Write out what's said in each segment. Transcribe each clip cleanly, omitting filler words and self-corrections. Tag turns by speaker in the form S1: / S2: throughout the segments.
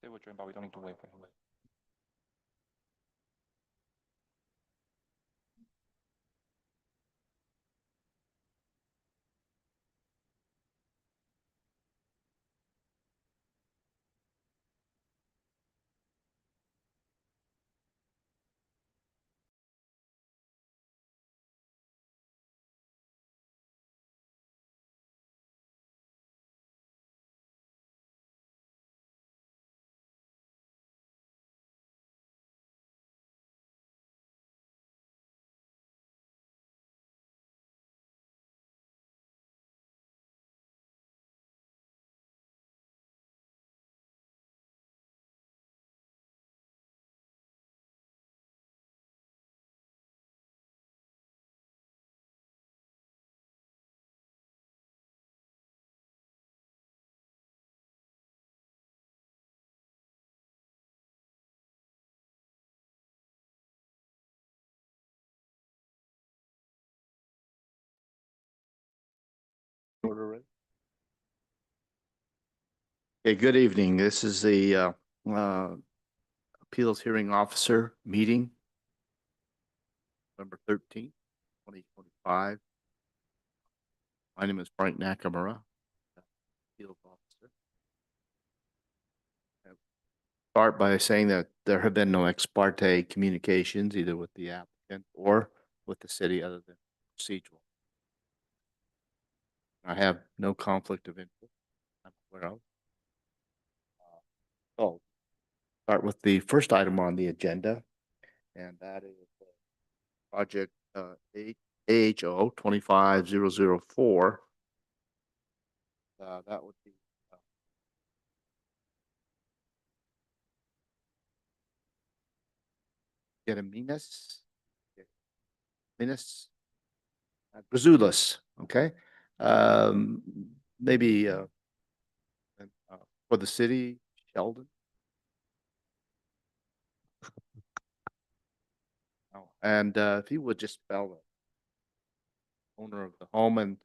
S1: Say what you're about, we don't need to wait for him.
S2: Okay, good evening. This is the Appeals Hearing Officer meeting, November 13th, 2025. My name is Frank Nakamura, Appeals Officer. I'll start by saying that there have been no ex parte communications either with the applicant or with the city other than procedural. I have no conflict of interest I'm aware of. So, start with the first item on the agenda, and that is project AHO 25004. That would be Gediminas Grazoulis, okay? Maybe for the city, Sheldon. Oh, and if you would just spell the owner of the home and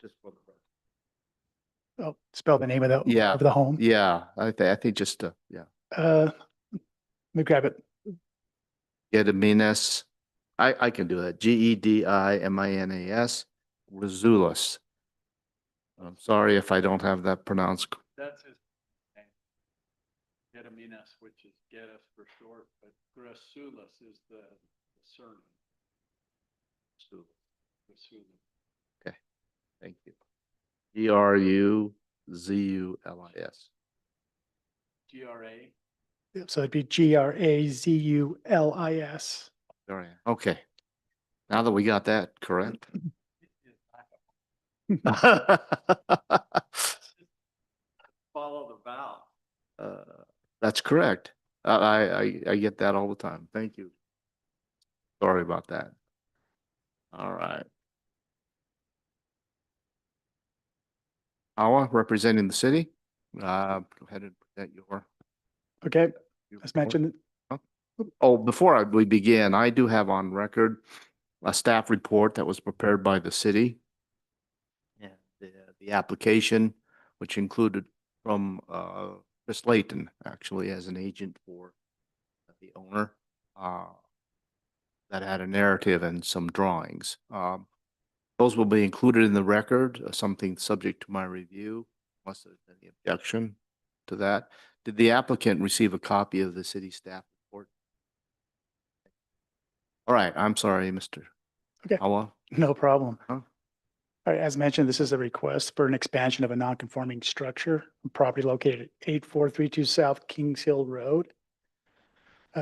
S2: just for the record.
S3: Oh, spell the name of the
S2: Yeah.
S3: of the home.
S2: Yeah, I think just yeah.
S3: Let me grab it.
S2: Gediminas. I can do that. Gediminas Grazoulis. I'm sorry if I don't have that pronounced.
S4: That's his name. Gediminas, which is Geddes for short, but Grazoulis is the surname. Grazoulis.
S2: Okay, thank you. Gruzulis.
S4: GRA.
S3: Yep, so it'd be Grazulis.
S2: Okay. Now that we got that correct.
S4: Follow the vowel.
S2: That's correct. I get that all the time. Thank you. Sorry about that. All right. Awa, representing the city. Go ahead and present your.
S3: Okay, as mentioned.
S2: Oh, before we begin, I do have on record a staff report that was prepared by the city. And the application, which included from Chris Layton, actually, as an agent for the owner, that had a narrative and some drawings. Those will be included in the record, something subject to my review, unless there's any objection to that. Did the applicant receive a copy of the city staff report? All right, I'm sorry, Mr.
S3: Okay.
S2: Awa.
S3: No problem.
S2: Huh?
S3: All right, as mentioned, this is a request for an expansion of a non-conforming structure, property located at 8432 South Kings Hill Road.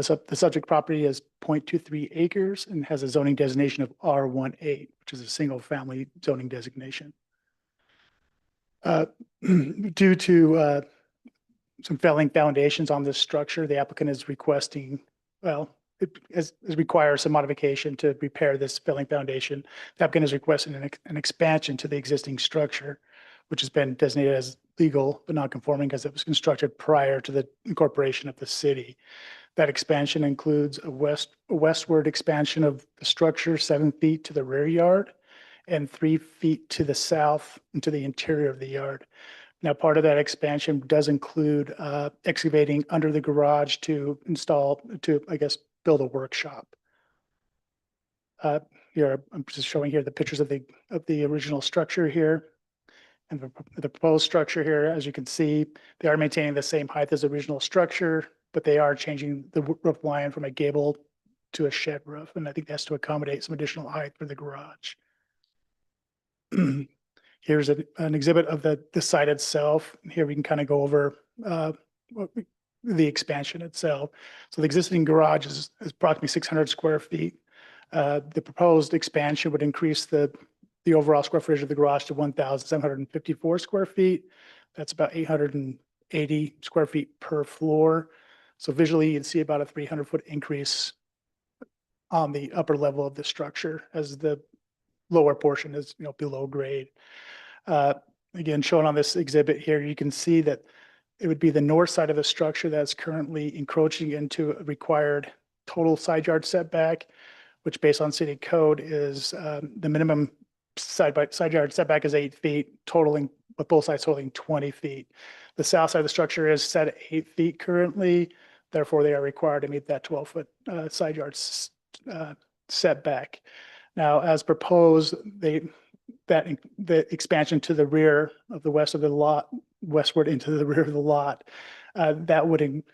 S3: So the subject property is 0.23 acres and has a zoning designation of R18, which is a single family zoning designation. Due to some failing foundations on this structure, the applicant is requesting, well, it requires some modification to repair this failing foundation. The applicant is requesting an expansion to the existing structure, which has been designated as legal but not conforming because it was constructed prior to the incorporation of the city. That expansion includes a westward expansion of the structure 7 feet to the rear yard and 3 feet to the south into the interior of the yard. Now, part of that expansion does include excavating under the garage to I guess, build a workshop. Here, I'm just showing here the pictures of the original structure here. And the proposed structure here, as you can see, they are maintaining the same height as the original structure, but they are changing the roof line from a gable to a shed roof. And I think that's to accommodate some additional height for the garage. Here's an exhibit of the site itself. Here we can kind of go over the expansion itself. So the existing garage is approximately 600 square feet. The proposed expansion would increase the overall square footage of the garage to 1,754 square feet. That's about 880 square feet per floor. So visually, you'd see about a 300-foot increase on the upper level of the structure as the lower portion is, below grade. Again, shown on this exhibit here, you can see that it would be the north side of the structure that's currently encroaching into a required total side yard setback, which based on city code is the minimum side yard setback is 8 feet, totaling with both sides totaling 20 feet. The south side of the structure is set at 8 feet currently. Therefore, they are required to meet that 12-foot side yard setback. Now, as proposed, the expansion to the rear of the west of the lot, westward into the rear of the lot, that would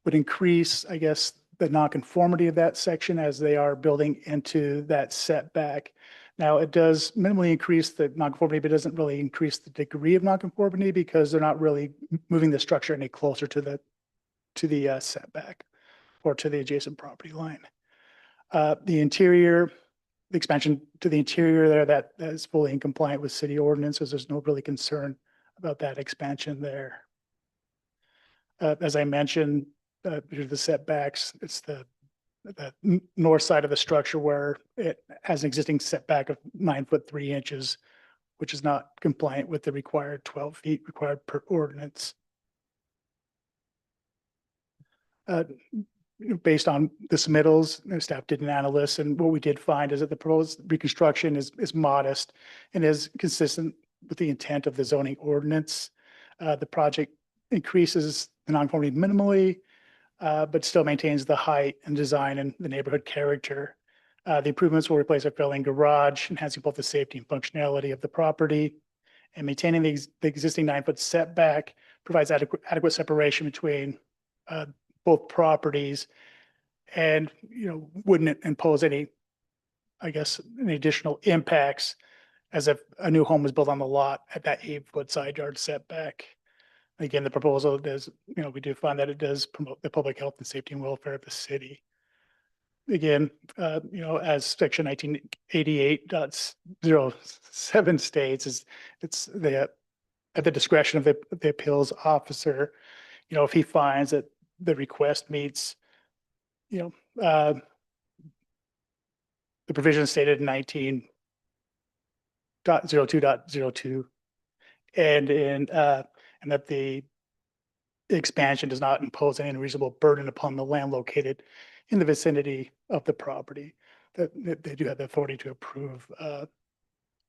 S3: increase, I guess, the nonconformity of that section as they are building into that setback. Now, it does minimally increase the nonconformity, but it doesn't really increase the degree of nonconformity because they're not really moving the structure any closer to the setback or to the adjacent property line. The expansion to the interior there, that is fully in compliant with city ordinances. There's no really concern about that expansion there. As I mentioned, due to the setbacks, it's the north side of the structure where it has an existing setback of 9 foot 3 inches, which is not compliant with the required 12 feet required per ordinance. Based on the submittals, staff did an analysis, and what we did find is that the proposed reconstruction is modest and is consistent with the intent of the zoning ordinance. The project increases the nonconformity minimally, but still maintains the height and design and the neighborhood character. The improvements will replace a failing garage, enhancing both the safety and functionality of the property, and maintaining the existing 9-foot setback provides adequate separation between both properties, and wouldn't impose any, I guess, any additional impacts as if a new home was built on the lot at that 8-foot side yard setback. Again, the proposal does, we do find that it does promote the public health and safety and welfare of the city. Again, as section 1988.07 states, it's at the discretion of the appeals officer, if he finds that the request meets, the provision stated in 19.02.02, and that the expansion does not impose any unreasonable burden upon the land located in the vicinity of the property, that they do have the authority to approve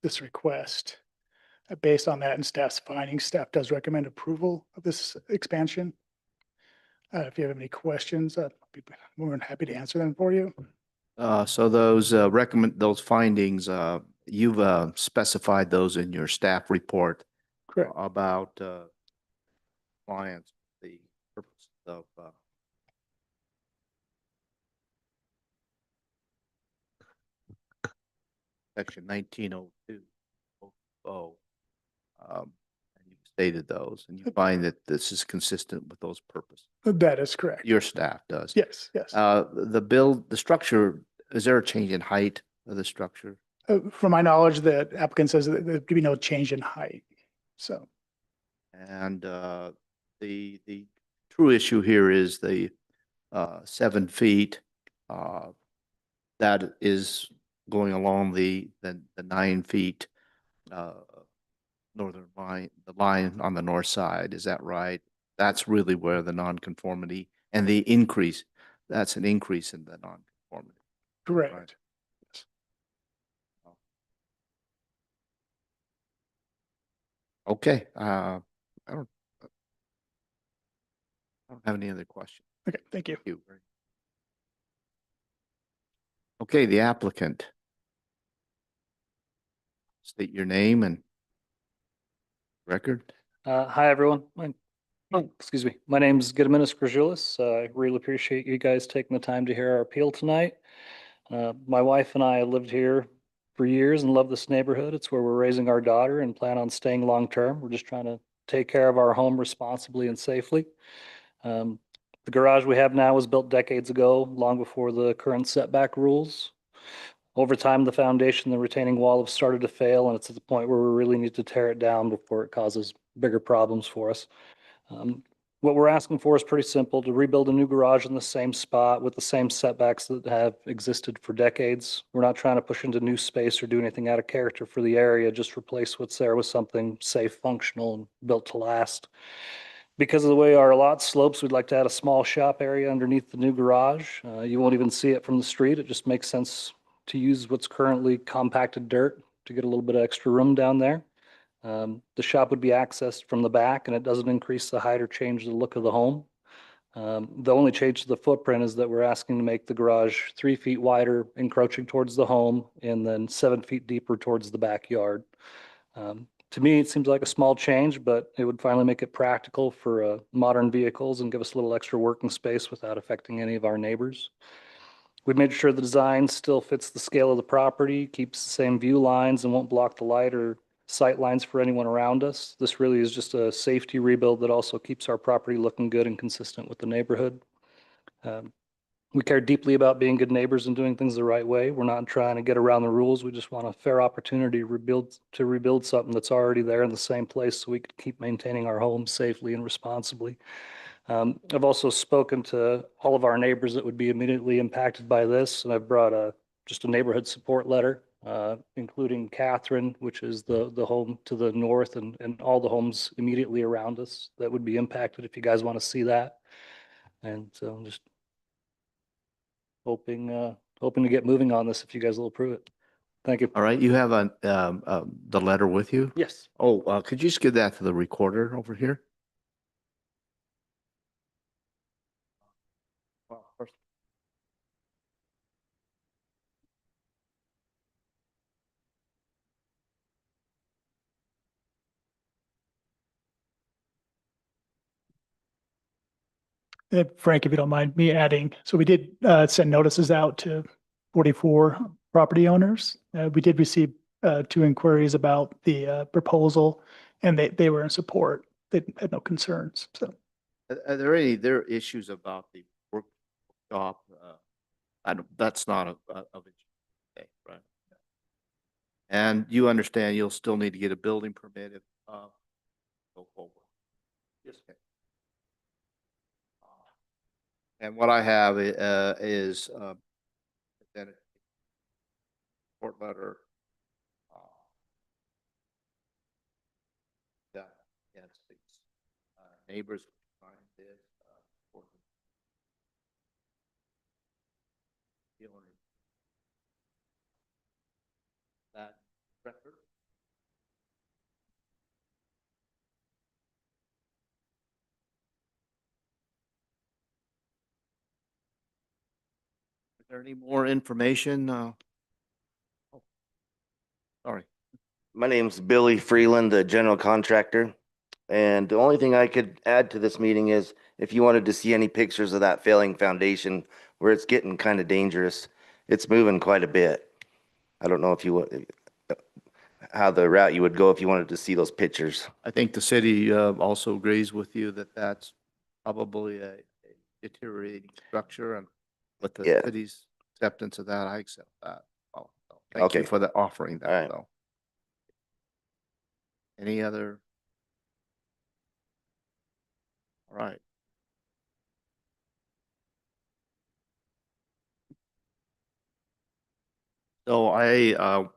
S3: this request. Based on that and staff's findings, staff does recommend approval of this expansion. If you have any questions, I'd be more than happy to answer them for you.
S2: So those findings, you've specified those in your staff report.
S3: Correct.
S2: About clients, the purpose of section 1902. And you stated those, and you find that this is consistent with those purposes.
S3: That is correct.
S2: Your staff does.
S3: Yes, yes.
S2: The structure, is there a change in height of the structure?
S3: From my knowledge, the applicant says that there could be no change in height. So.
S2: And the true issue here is the 7 feet that is going along the 9 feet northern line, the line on the north side. Is that right? That's really where the nonconformity and the increase, that's an increase in the nonconformity.
S3: Correct.
S2: Right.
S3: Yes.
S2: Okay. I don't have any other questions.
S3: Okay, thank you.
S2: Thank you. Okay, the applicant. State your name and record.
S1: Hi, everyone. Excuse me. My name's Gediminas Grajulis. I really appreciate you guys taking the time to hear our appeal tonight. My wife and I lived here for years and love this neighborhood. It's where we're raising our daughter and plan on staying long term. We're just trying to take care of our home responsibly and safely. The garage we have now was built decades ago, long before the current setback rules. Over time, the foundation, the retaining wall have started to fail, and it's at the point where we really need to tear it down before it causes bigger problems for us. What we're asking for is pretty simple, to rebuild a new garage in the same spot with the same setbacks that have existed for decades. We're not trying to push into new space or do anything out of character for the area, just replace what's there with something safe, functional, and built to last. Because of the way our lot slopes, we'd like to add a small shop area underneath the new garage. You won't even see it from the street. It just makes sense to use what's currently compacted dirt to get a little bit of extra room down there. The shop would be accessed from the back, and it doesn't increase the height or change the look of the home. The only change to the footprint is that we're asking to make the garage 3 feet wider, encroaching towards the home, and then 7 feet deeper towards the backyard. To me, it seems like a small change, but it would finally make it practical for modern vehicles and give us a little extra working space without affecting any of our neighbors. We made sure the design still fits the scale of the property, keeps the same view lines, and won't block the light or sight lines for anyone around us. This really is just a safety rebuild that also keeps our property looking good and consistent with the neighborhood. We care deeply about being good neighbors and doing things the right way. We're not trying to get around the rules. We just want a fair opportunity to rebuild something that's already there in the same place so we can keep maintaining our homes safely and responsibly. I've also spoken to all of our neighbors that would be immediately impacted by this, and I've brought just a neighborhood support letter, including Catherine, which is the home to the north, and all the homes immediately around us that would be impacted if you guys want to see that. And so I'm just hoping to get moving on this if you guys will approve it. Thank you.
S2: All right, you have the letter with you?
S1: Yes.
S2: Oh, could you just give that to the recorder over here?
S3: Frank, if you don't mind me adding, so we did send notices out to 44 property owners. We did receive 2 inquiries about the proposal, and they were in support. They had no concerns, so.
S2: Are there are issues about the workshop? That's not of interest, right? And you understand you'll still need to get a building permit if go forward.
S1: Yes.
S2: Okay. And what I have is then report letter. That yes, neighbors find this the owner. That record. Is there any more information? Oh, sorry.
S5: My name's Billy Freeland, the general contractor. And the only thing I could add to this meeting is if you wanted to see any pictures of that failing foundation where it's getting kind of dangerous, it's moving quite a bit. I don't know if you how the route you would go if you wanted to see those pictures.
S2: I think the city also agrees with you that that's probably a deteriorating structure, and with the
S5: Yeah.
S2: city's acceptance of that, I accept that. Oh, so thank you
S5: Okay.
S2: for the offering
S5: All right.
S2: that, though. Any other? All right. So I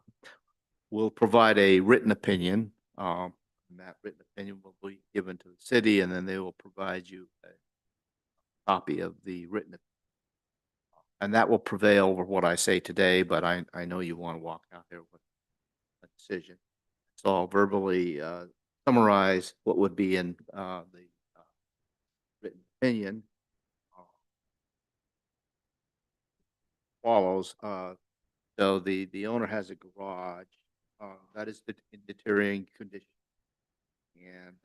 S2: will provide a written opinion. And that written opinion will be given to the city, and then they will provide you a copy of the written. And that will prevail over what I say today, but I know you want to walk out there with a decision. So I'll verbally summarize what would be in the written opinion. Follows. So the owner has a garage that is in deteriorating condition, and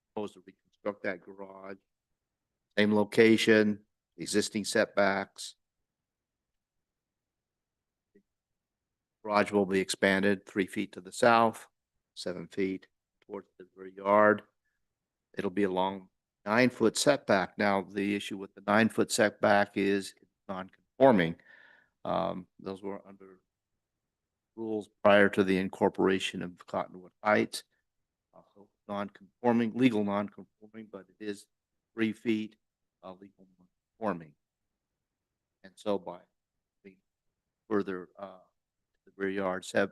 S2: supposed to reconstruct that garage. Same location, existing setbacks. Garage will be expanded 3 feet to the south, 7 feet towards the rear yard. It'll be along 9-foot setback. Now, the issue with the 9-foot setback is it's non-conforming. Those were under rules prior to the incorporation of Cottonwood Heights. So non-conforming, legal non-conforming, but it is 3 feet legal non-conforming. And so by being further the rear yard 7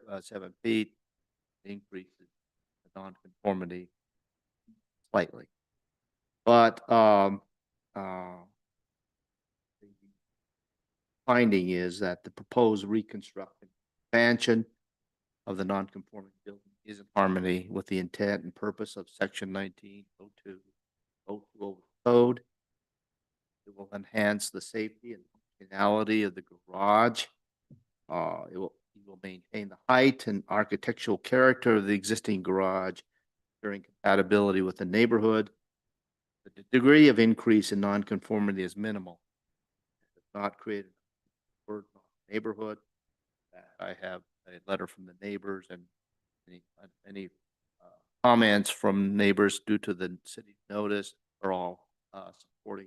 S2: feet, increases the non-conformity slightly. But the finding is that the proposed reconstruction expansion of the non-conforming building is in harmony with the intent and purpose of section 1902 code. It will enhance the safety and functionality of the garage. It will maintain the height and architectural character of the existing garage during compatibility with the neighborhood. The degree of increase in nonconformity is minimal. It does not create a burden on the neighborhood. I have a letter from the neighbors, and any comments from neighbors due to the city notice are all supporting.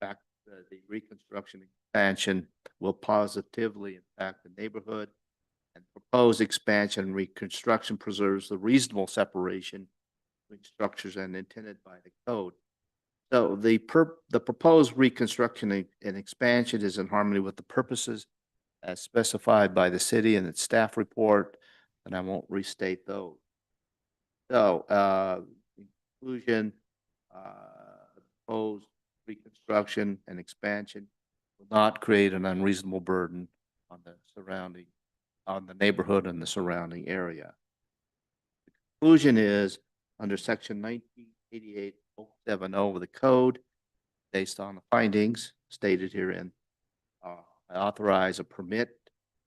S2: In fact, the reconstruction expansion will positively impact the neighborhood, and proposed expansion and reconstruction preserves the reasonable separation between structures and intended by the code. So the proposed reconstruction and expansion is in harmony with the purposes as specified by the city in its staff report, and I won't restate those. So, in conclusion, the proposed reconstruction and expansion will not create an unreasonable burden on the neighborhood and the surrounding area. The conclusion is under section 1988-070 of the code, based on the findings stated herein, I authorize a permit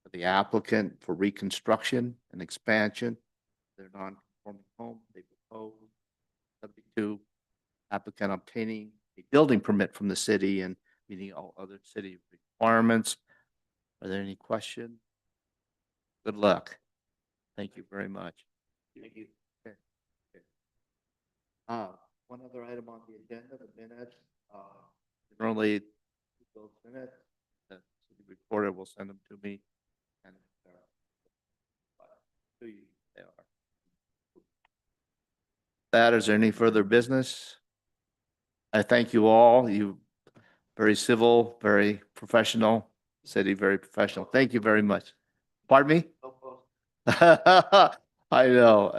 S2: for the applicant for reconstruction and expansion of their non-conforming home they propose, subject to applicant obtaining a building permit from the city and meeting all other city requirements. Are there any questions? Good luck. Thank you very much. Thank you. Okay. One other item on the agenda, the minutes. Generally, those minutes, the city recorder will send them to me, and to you they are. That, is there any further business? I thank you all. You very civil, very professional, city very professional. Thank you very much. Pardon me? I know.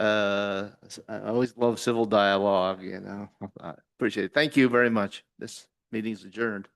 S2: I always love civil dialogue, you know. I appreciate it. Thank you very much. This meeting's adjourned.